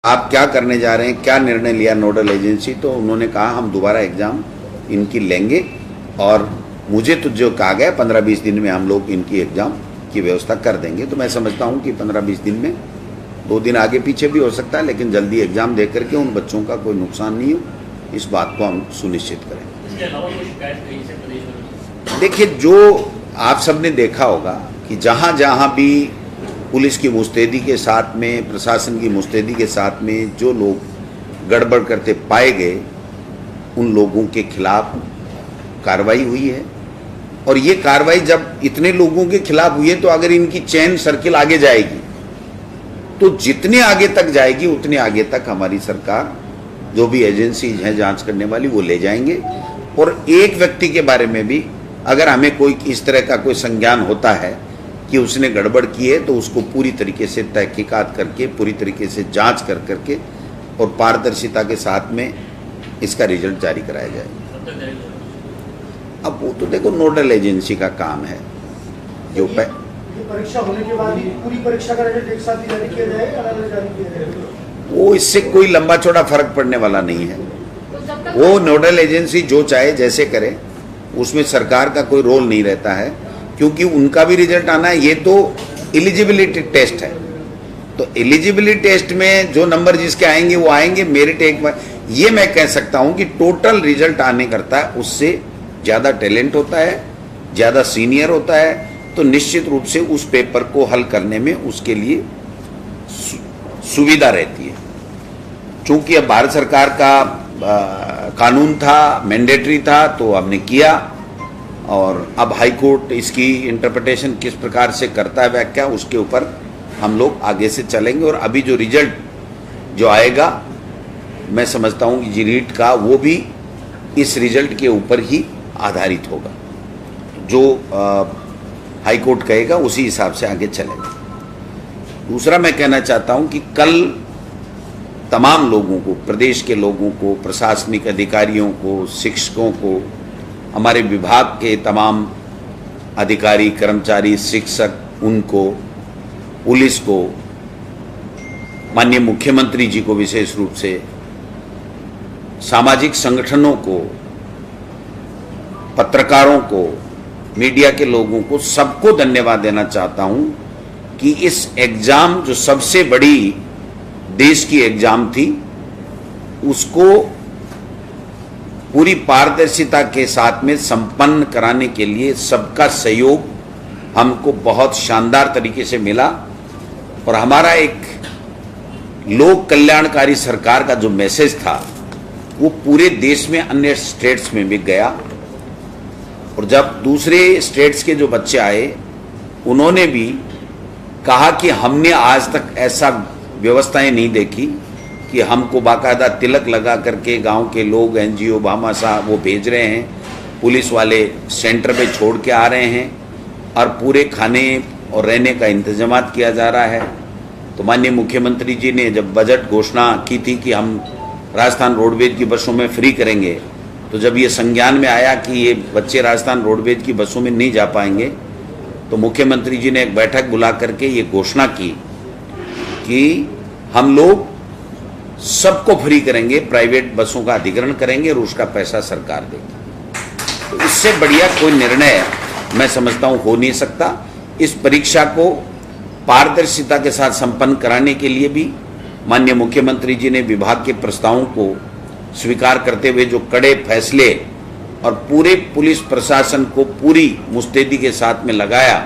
आप क्या करने जा रहे हैं, क्या निर्णय लिया नोडल एजेंसी? तो उन्होंने कहा हम दोबारा एग्ज़ाम इनकी लेंगे और मुझे तो जो कहा गया 15-20 दिन में हम लोग इनकी एग्ज़ाम की व्यवस्था कर देंगे। तो मैं समझता हूं कि 15-20 दिन में 2 दिन आगे पीछे भी हो सकता है, लेकिन जल्दी एग्ज़ाम दे करके उन बच्चों का कोई नुकसान नहीं हो, इस बात को हम सुनिश्चित करें। इसके अलावा कोई शिकायत कहीं से प्रदेश में? देखिए, जो आप सबने देखा होगा कि जहाँ जहाँ भी पुलिस की मुस्तैदी के साथ में, प्रशासन की मुस्तैदी के साथ में जो लोग गड़बड़ करते पाए गए, उन लोगों के खिलाफ कार्रवाई हुई है। और ये कार्रवाई जब इतने लोगों के खिलाफ हुई है, तो अगर इनकी चेन सर्किल आगे जाएगी तो जितने आगे तक जाएगी उतने आगे तक हमारी सरकार, जो भी एजेंसीज हैं जांच करने वाली, वो ले जाएंगे। और एक व्यक्ति के बारे में भी अगर हमें कोई इस तरह का कोई संज्ञान होता है कि उसने गड़बड़ की है, तो उसको पूरी तरीके से तहकीकात करके, पूरी तरीके से जांच कर करके और पारदर्शिता के साथ में इसका रिजल्ट जारी कराया जाए। अब वो तो देखो नोडल एजेंसी का काम है। जो परीक्षा होने के बाद ही पूरी परीक्षा का रिजल्ट एक साथ जारी किया जाएगा, अलग-अलग जारी किया जाएगा? वो इससे कोई लंबा चौड़ा फर्क पड़ने वाला नहीं है। वो नोडल एजेंसी जो चाहे जैसे करे, उसमें सरकार का कोई रोल नहीं रहता है, क्योंकि उनका भी रिजल्ट आना है। ये तो एलिजिबिलिटी टेस्ट है, तो एलिजिबिलिटी टेस्ट में जो नंबर जिसके आएंगे वो आएंगे। मेरिट एक बार ये मैं कह सकता हूं कि टोटल रिजल्ट आने करता है, उससे ज़्यादा टैलेंट होता है, ज़्यादा सीनियर होता है, तो निश्चित रूप से उस पेपर को हल करने में उसके लिए सुविधा रहती है। चूंकि अब भारत सरकार का कानून था, मैंडेटरी था, तो हमने किया। और अब हाई कोर्ट इसकी इंटरप्रिटेशन किस प्रकार से करता है व्याख्या, उसके ऊपर हम लोग आगे से चलेंगे। और अभी जो रिजल्ट जो आएगा, मैं समझता हूं कि नीट का, वो भी इस रिजल्ट के ऊपर ही आधारित होगा। जो हाई कोर्ट कहेगा उसी हिसाब से आगे चलेगा। दूसरा मैं कहना चाहता हूं कि कल तमाम लोगों को, प्रदेश के लोगों को, प्रशासनिक अधिकारियों को, शिक्षकों को, हमारे विभाग के तमाम अधिकारी, कर्मचारी, शिक्षक, उनको, पुलिस को, माननीय मुख्यमंत्री जी को विशेष रूप से, सामाजिक संगठनों को, पत्रकारों को, मीडिया के लोगों को, सबको धन्यवाद देना चाहता हूं कि इस एग्जाम, जो सबसे बड़ी देश की एग्जाम थी, उसको पूरी पारदर्शिता के साथ में संपन्न कराने के लिए सबका सहयोग हमको बहुत शानदार तरीके से मिला। और हमारा एक लोक कल्याणकारी सरकार का जो मैसेज था, वो पूरे देश में, अन्य स्टेट्स में भी गया। और जब दूसरे स्टेट्स के जो बच्चे आए, उन्होंने भी कहा कि हमने आज तक ऐसा व्यवस्थाएं नहीं देखी कि हमको बाकायदा तिलक लगा करके गांव के लोग, एनजीओ, भामाशाह वो भेज रहे हैं, पुलिस वाले सेंटर पे छोड़ के आ रहे हैं, और पूरे खाने और रहने का इंतजाम किया जा रहा है। तो माननीय मुख्यमंत्री जी ने जब बजट घोषणा की थी कि हम राजस्थान रोडवेज की बसों में फ्री करेंगे, तो जब ये संज्ञान में आया कि ये बच्चे राजस्थान रोडवेज की बसों में नहीं जा पाएंगे, तो मुख्यमंत्री जी ने एक बैठक बुला करके ये घोषणा की कि हम लोग सबको फ्री करेंगे, प्राइवेट बसों का अधिग्रहण करेंगे और उसका पैसा सरकार देगी। तो इससे बढ़िया कोई निर्णय मैं समझता हूं हो नहीं सकता। इस परीक्षा को पारदर्शिता के साथ संपन्न कराने के लिए भी माननीय मुख्यमंत्री जी ने विभाग के प्रस्तावों को स्वीकार करते हुए जो कड़े फैसले और पूरे पुलिस प्रशासन को पूरी मुस्तैदी के साथ में लगाया,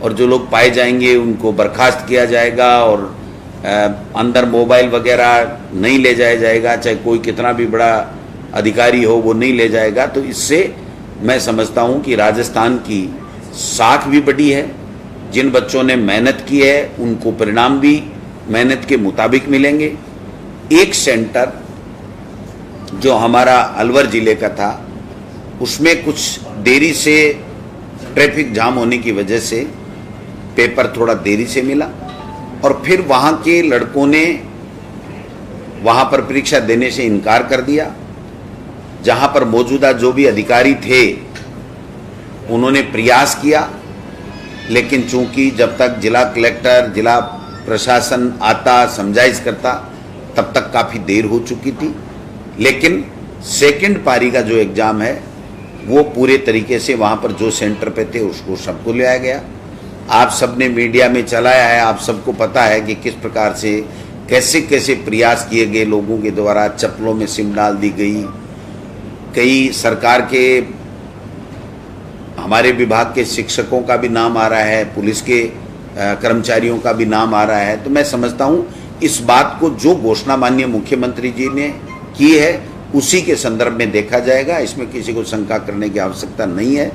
और जो लोग पाए जाएंगे उनको बर्खास्त किया जाएगा, और अंदर मोबाइल वगैरह नहीं ले जाया जाएगा, चाहे कोई कितना भी बड़ा अधिकारी हो वो नहीं ले जाएगा। तो इससे मैं समझता हूं कि राजस्थान की साख भी बड़ी है। जिन बच्चों ने मेहनत की है उनको परिणाम भी मेहनत के मुताबिक मिलेंगे। एक सेंटर जो हमारा अलवर जिले का था, उसमें कुछ देरी से, ट्रैफिक जाम होने की वजह से पेपर थोड़ा देरी से मिला, और फिर वहाँ के लड़कों ने वहाँ पर परीक्षा देने से इनकार कर दिया। जहाँ पर मौजूदा जो भी अधिकारी थे उन्होंने प्रयास किया, लेकिन चूंकि जब तक जिला कलेक्टर, जिला प्रशासन आता, समझाइश करता, तब तक काफ़ी देर हो चुकी थी, लेकिन सेकंड पारी का जो एग्ज़ाम है वो पूरे तरीके से वहाँ पर जो सेंटर पे थे उसको सबको ले आया गया। आप सबने मीडिया में चलाया है, आप सबको पता है कि किस प्रकार से कैसे कैसे प्रयास किए गए लोगों के द्वारा, चप्पलों में सिम डाल दी गई, कई सरकार के हमारे विभाग के शिक्षकों का भी नाम आ रहा है, पुलिस के कर्मचारियों का भी नाम आ रहा है। तो मैं समझता हूँ इस बात को जो घोषणा माननीय मुख्यमंत्री जी ने की है उसी के संदर्भ में देखा जाएगा, इसमें किसी को शंका करने की आवश्यकता नहीं है।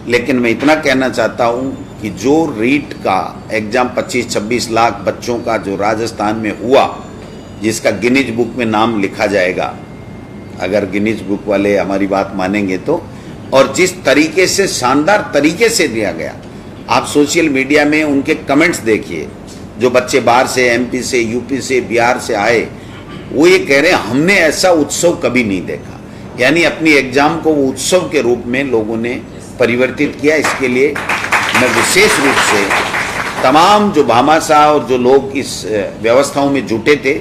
लेकिन मैं इतना कहना चाहता हूँ कि जो रीट का एग्ज़ाम 25-26 लाख बच्चों का जो राजस्थान में हुआ, जिसका गिनीज बुक में नाम लिखा जाएगा, अगर गिनीज बुक वाले हमारी बात मानेंगे तो, और जिस तरीके से शानदार तरीके से दिया गया, आप सोशल मीडिया में उनके कमेंट्स देखिए, जो बच्चे बाहर से, एमपी से, यूपी से, बिहार से आए, वो ये कह रहे हैं हमने ऐसा उत्सव कभी नहीं देखा। यानी अपनी एग्जाम को वो उत्सव के रूप में लोगों ने परिवर्तित किया। इसके लिए मैं विशेष रूप से तमाम जो भामाशाह और जो लोग इस व्यवस्थाओं में जुटे थे,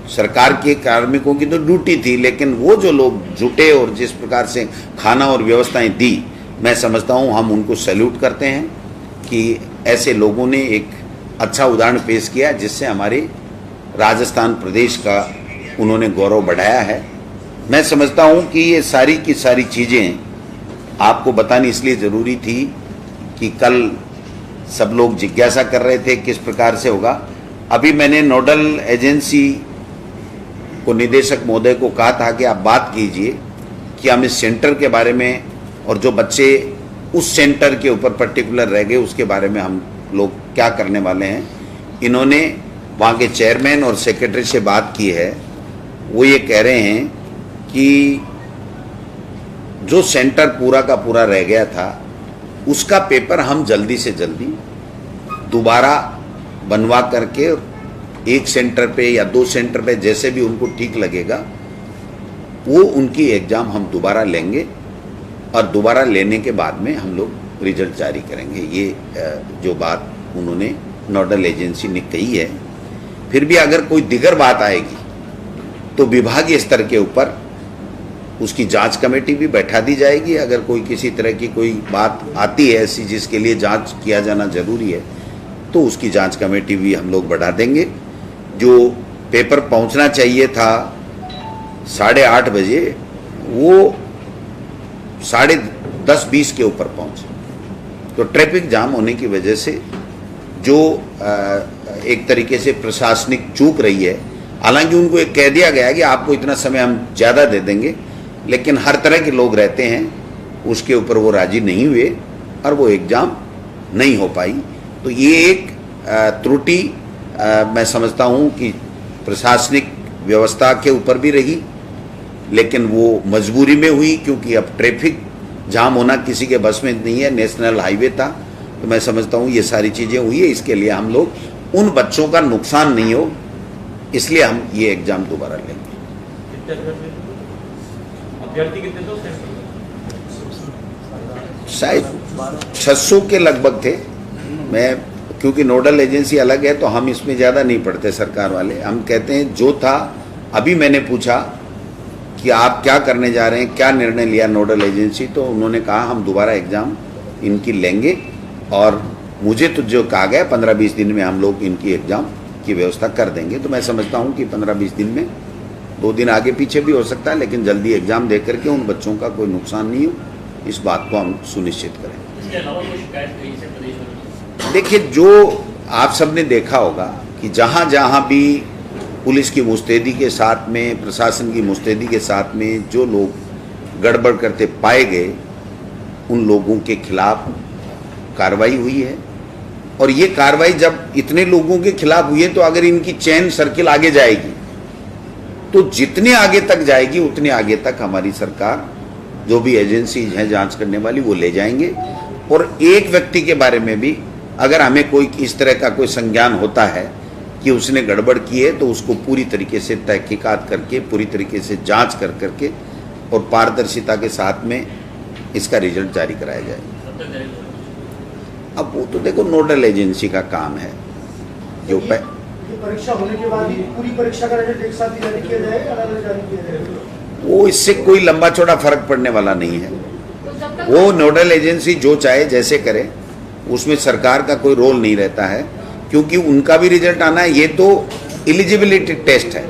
सरकार के कार्मिकों की तो ड्यूटी थी, लेकिन वो जो लोग जुटे और जिस प्रकार से खाना और व्यवस्थाएं दी, मैं समझता हूँ हम उनको सैल्यूट करते हैं कि ऐसे लोगों ने एक अच्छा उदाहरण पेश किया जिससे हमारे राजस्थान प्रदेश का उन्होंने गौरव बढ़ाया है। मैं समझता हूँ कि ये सारी की सारी चीज़ें आपको बतानी इसलिए ज़रूरी थी कि कल सब लोग जिज्ञासा कर रहे थे किस प्रकार से होगा। अभी मैंने नोडल एजेंसी को, निदेशक महोदय को कहा था कि आप बात कीजिए कि हम इस सेंटर के बारे में और जो बच्चे उस सेंटर के ऊपर पर्टिकुलर रह गए उसके बारे में हम लोग क्या करने वाले हैं। इन्होंने वहाँ के चेयरमैन और सेक्रेटरी से बात की है, वो ये कह रहे हैं कि जो सेंटर पूरा का पूरा रह गया था उसका पेपर हम जल्दी से जल्दी दोबारा बनवा करके एक सेंटर पे या 2 सेंटर पे जैसे भी उनको ठीक लगेगा वो उनकी एग्ज़ाम हम दोबारा लेंगे और दोबारा लेने के बाद में हम लोग रिजल्ट जारी करेंगे। ये जो बात उन्होंने नोडल एजेंसी ने कही है। फिर भी अगर कोई दिगर बात आएगी तो विभागीय स्तर के ऊपर उसकी जांच कमेटी भी बैठा दी जाएगी। अगर कोई किसी तरह की कोई बात आती है ऐसी जिसके लिए जांच किया जाना जरूरी है तो उसकी जांच कमेटी भी हम लोग बढ़ा देंगे। जो पेपर पहुंचना चाहिए था 8:30 बजे, वो 10:20 के ऊपर पहुंचे। तो ट्रैफिक जाम होने की वजह से जो एक तरीके से प्रशासनिक चूक रही है, हालांकि उनको एक कह दिया गया है कि आपको इतना समय हम ज़्यादा दे देंगे, लेकिन हर तरह के लोग रहते हैं, उसके ऊपर वो राजी नहीं हुए और वो एग्ज़ाम नहीं हो पाई। तो ये एक त्रुटि मैं समझता हूँ कि प्रशासनिक व्यवस्था के ऊपर भी रही, लेकिन वो मजबूरी में हुई क्योंकि अब ट्रैफिक जाम होना किसी के बस में नहीं है, नेशनल हाईवे था। तो मैं समझता हूँ ये सारी चीज़ें हुई है, इसके लिए हम लोग उन बच्चों का नुकसान नहीं हो इसलिए हम ये एग्ज़ाम दोबारा लेंगे। अभ्यर्थी कितने थे? शायद 600 के लगभग थे। मैं क्योंकि नोडल एजेंसी अलग है तो हम इसमें ज़्यादा नहीं पढ़ते सरकार वाले, हम कहते हैं जो था। अभी मैंने पूछा कि आप क्या करने जा रहे हैं, क्या निर्णय लिया नोडल एजेंसी, तो उन्होंने कहा हम दोबारा एग्ज़ाम इनकी लेंगे और मुझे तो जो कहा गया 15-20 दिन में हम लोग इनकी एग्ज़ाम की व्यवस्था कर देंगे। तो मैं समझता हूँ कि 15-20 दिन में, 2 दिन आगे पीछे भी हो सकता है, लेकिन जल्दी एग्ज़ाम दे करके उन बच्चों का कोई नुकसान नहीं हो, इस बात को हम सुनिश्चित करें। इसके अलावा कोई शिकायत कहीं से प्रदेश में? देखिए, जो आप सबने देखा होगा कि जहाँ जहाँ भी पुलिस की मुस्तैदी के साथ में, प्रशासन की मुस्तैदी के साथ में जो लोग गड़बड़ करते पाए गए, उन लोगों के खिलाफ कार्रवाई हुई है। और ये कार्रवाई जब इतने लोगों के खिलाफ हुई है तो अगर इनकी चेन सर्किल आगे जाएगी तो जितने आगे तक जाएगी उतने आगे तक हमारी सरकार, जो भी एजेंसीज हैं जांच करने वाली, वो ले जाएंगे। और एक व्यक्ति के बारे में भी अगर हमें कोई इस तरह का कोई संज्ञान होता है कि उसने गड़बड़ की है तो उसको पूरी तरीके से तहकीकात करके, पूरी तरीके से जांच कर करके और पारदर्शिता के साथ में इसका रिजल्ट जारी कराया जाए। अब वो तो देखो नोडल एजेंसी का काम है। जो कि परीक्षा होने के बाद ही पूरी परीक्षा का रिजल्ट एक साथ ही जारी किया जाएगा, अलग अलग जारी किया जाएगा? वो इससे कोई लंबा चौड़ा फर्क पड़ने वाला नहीं है। वो नोडल एजेंसी जो चाहे जैसे करे, उसमें सरकार का कोई रोल नहीं रहता है, क्योंकि उनका भी रिजल्ट आना है। ये तो एलिजिबिलिटी टेस्ट है,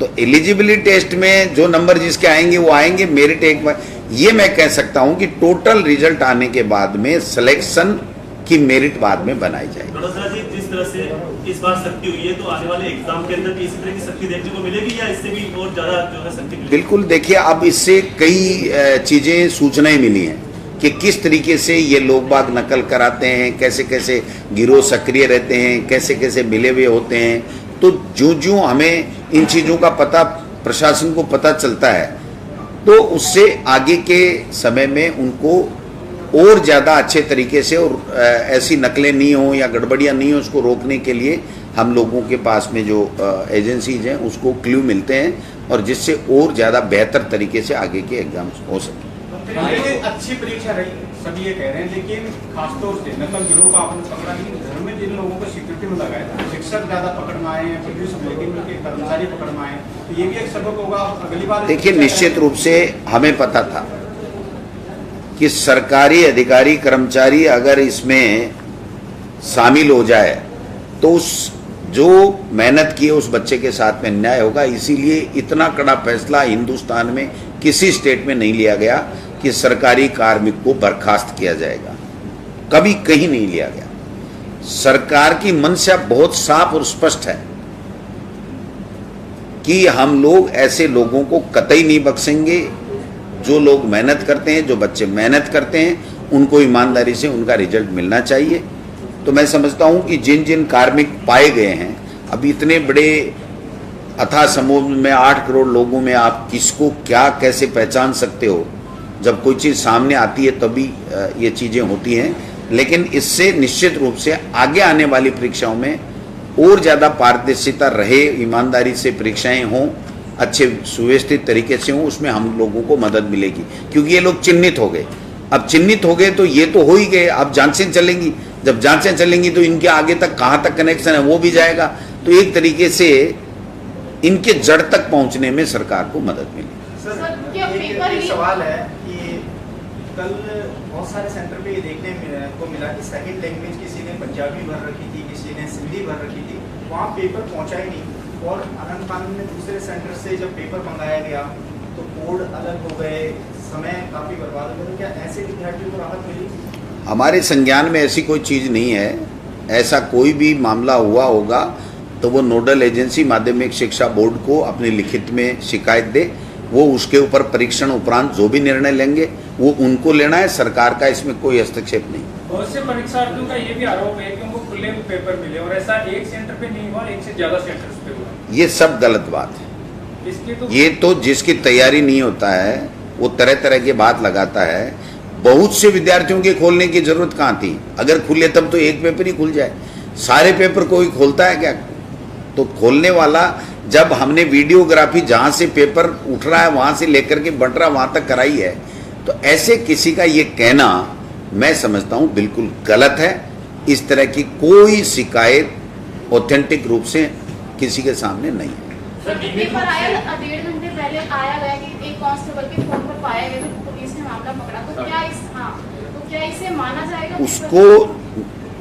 तो एलिजिबिलिटी टेस्ट में जो नंबर जिसके आएंगे वो आएंगे। मेरिट एक बार ये मैं कह सकता हूं कि टोटल रिजल्ट आने के बाद में सिलेक्शन की मेरिट बाद में बनाई जाएगी। बड़ोदरा जी, जिस तरह से इस बार सख्ती हुई है, तो आने वाले एग्जाम के अंदर भी इसी तरह की सख्ती देखने को मिलेगी या इससे भी और ज्यादा जो है सख्ती? बिल्कुल, देखिए अब इससे कई चीजें सूचनाएं मिली हैं कि किस तरीके से ये लोग बाग नकल कराते हैं, कैसे कैसे गिरोह सक्रिय रहते हैं, कैसे कैसे मिले हुए होते हैं। तो जो हमें इन चीजों का पता प्रशासन को पता चलता है, तो उससे आगे के समय में उनको और ज़्यादा अच्छे तरीके से और ऐसी नकलें नहीं हो या गड़बड़ियाँ नहीं हो, उसको रोकने के लिए हम लोगों के पास में जो एजेंसीज हैं उसको क्लू मिलते हैं, और जिससे और ज़्यादा बेहतर तरीके से आगे के एग्जाम्स हो सके। अच्छी परीक्षा रही, सभी ये कह रहे हैं, लेकिन खासतौर से नकल गिरोह का आपने पकड़ा, लेकिन घर में जिन लोगों को सिक्योरिटी में लगाया था, शिक्षक ज्यादा पकड़ में आए हैं, पुलिस के कर्मचारी पकड़ में आए, तो ये भी एक सबक होगा अगली बार। देखिए, निश्चित रूप से हमें पता था कि सरकारी अधिकारी कर्मचारी अगर इसमें शामिल हो जाए तो उस जो मेहनत की है उस बच्चे के साथ में अन्याय होगा। इसीलिए इतना कड़ा फैसला हिंदुस्तान में किसी स्टेट में नहीं लिया गया कि सरकारी कार्मिक को बर्खास्त किया जाएगा, कभी कहीं नहीं लिया गया। सरकार की मंशा बहुत साफ और स्पष्ट है कि हम लोग ऐसे लोगों को कतई नहीं बख्शेंगे। जो लोग मेहनत करते हैं, जो बच्चे मेहनत करते हैं, उनको ईमानदारी से उनका रिजल्ट मिलना चाहिए। तो मैं समझता हूं कि जिन जिन कार्मिक पाए गए हैं, अब इतने बड़े अथाह समूह में 8 करोड़ लोगों में आप किसको क्या कैसे पहचान सकते हो? जब कोई चीज़ सामने आती है तभी ये चीज़ें होती हैं। लेकिन इससे निश्चित रूप से आगे आने वाली परीक्षाओं में और ज़्यादा पारदर्शिता रहे, ईमानदारी से परीक्षाएं हों, अच्छे सुव्यवस्थित तरीके से हों, उसमें हम लोगों को मदद मिलेगी। क्योंकि ये लोग चिन्हित हो गए, अब चिन्हित हो गए तो ये तो हो ही गए, अब जांचें चलेंगी। जब जांचें चलेंगी तो इनके आगे तक कहाँ तक कनेक्शन है वो भी जाएगा। तो एक तरीके से इनके जड़ तक पहुंचने में सरकार को मदद मिलेगी। एक सवाल है कि कल बहुत सारे सेंटर पे ये देखने को मिला कि सेकंड लैंग्वेज किसी ने पंजाबी भर रखी थी, किसी ने सिंधी भर रखी थी, वहाँ पेपर पहुँचा ही नहीं। और आनंद कानून में दूसरे सेंटर से जब पेपर मंगाया गया तो कोड अलग हो गए, समय काफ़ी बर्बाद हो गया। तो क्या ऐसे विद्यार्थियों को राहत मिली? हमारे संज्ञान में ऐसी कोई चीज़ नहीं है। ऐसा कोई भी मामला हुआ होगा तो वो नोडल एजेंसी माध्यमिक शिक्षा बोर्ड को अपने लिखित में शिकायत दे, वो उसके ऊपर परीक्षण उपरांत जो भी निर्णय लेंगे वो उनको लेना है। सरकार का इसमें कोई हस्तक्षेप नहीं। बहुत से परीक्षार्थियों का ये भी आरोप है कि उनको खुले पेपर मिले और ऐसा एक सेंटर पे नहीं हुआ, एक से ज्यादा सेंटर्स पे हुआ। ये सब गलत बात है। ये तो जिसकी तैयारी नहीं होता है वो तरह तरह की बात लगाता है। बहुत से विद्यार्थियों के खोलने की जरूरत कहाँ थी? अगर खुले तब तो एक पेपर ही खुल जाए। सारे पेपर कोई खोलता है क्या? तो खोलने वाला, जब हमने वीडियोग्राफी जहाँ से पेपर उठ रहा है वहाँ से लेकर के बढ़ रहा वहाँ तक कराई है, तो ऐसे किसी का ये कहना मैं समझता हूँ बिल्कुल गलत है। इस तरह की कोई शिकायत ऑथेंटिक रूप से किसी के सामने नहीं है। पेपर आया 1.5 घंटे पहले आया गया कि एक कांस्टेबल के फोन पर पाया गया तो पुलिस ने मामला पकड़ा, तो क्या इसे माना जाएगा?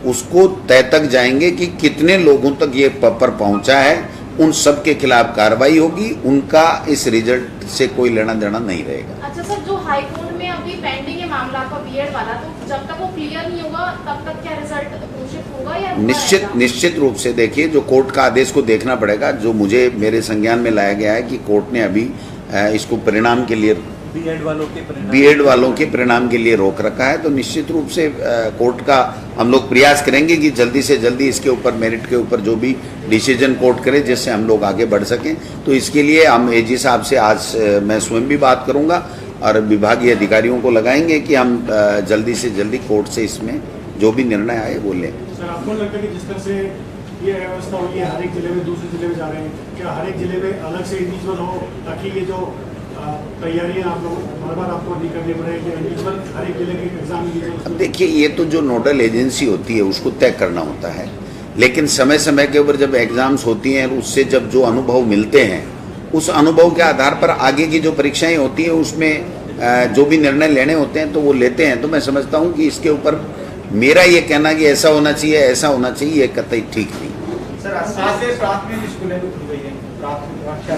उसको तय तक जाएंगे कि कितने लोगों तक ये पेपर पहुंचा है, उन सब के खिलाफ कार्रवाई होगी। उनका इस रिजल्ट से कोई लेना देना नहीं रहेगा। अच्छा सर, जो हाई कोर्ट में अभी पेंडिंग है मामला आपका बीएड वाला, तो जब तक वो क्लियर नहीं होगा तब तक क्या रिजल्ट घोषित होगा या निश्चित रूप से देखिए, जो कोर्ट का आदेश को देखना पड़ेगा। जो मुझे मेरे संज्ञान में लाया गया है कि कोर्ट ने अभी इसको परिणाम के लिए बीएड वालों के परिणाम के लिए रोक रखा है। तो निश्चित रूप से कोर्ट का हम लोग प्रयास करेंगे कि जल्दी से जल्दी इसके ऊपर मेरिट के ऊपर जो भी डिसीजन कोर्ट करे जिससे हम लोग आगे बढ़ सकें। तो इसके लिए हम एजी साहब से आज मैं स्वयं भी बात करूंगा और विभागीय अधिकारियों को लगाएंगे कि हम जल्दी से जल्दी कोर्ट से इसमें जो भी निर्णय आए वो लें। सर, आपको लगता है कि जिस तरह से ये व्यवस्था हुई है, हर एक जिले में दूसरे जिले में जा रहे हैं, क्या हर एक जिले में अलग से इंडिविजुअल हो ताकि ये जो तैयारियां आप लोग बार-बार आपको नहीं करनी पड़े कि इंडिविजुअल हर एक जिले के एग्जाम? अब देखिए, ये तो जो नोडल एजेंसी होती है उसको तय करना होता है लेकिन समय समय के ऊपर जब एग्जाम्स होती हैं, उससे जब जो अनुभव मिलते हैं, उस अनुभव के आधार पर आगे की जो परीक्षाएं होती हैं उसमें जो भी निर्णय लेने होते हैं तो वो लेते हैं। तो मैं समझता हूं कि इसके ऊपर मेरा ये कहना कि ऐसा होना चाहिए, ऐसा होना चाहिए, ये कतई ठीक नहीं। सर आज से प्राथमिक स्कूलें भी खुल गई हैं, प्राथमिक कक्षा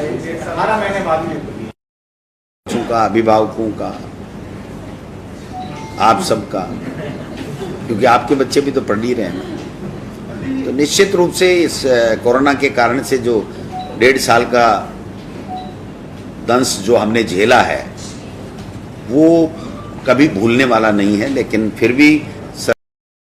18 महीने बाद में खुली। बच्चों का, अभिभावकों का, आप सबका, क्योंकि आपके बच्चे भी तो पढ़ ही रहे हैं ना। तो निश्चित रूप से इस कोरोना के कारण से जो 1.5 साल का दंश जो हमने झेला है वो कभी भूलने वाला नहीं है, लेकिन फिर भी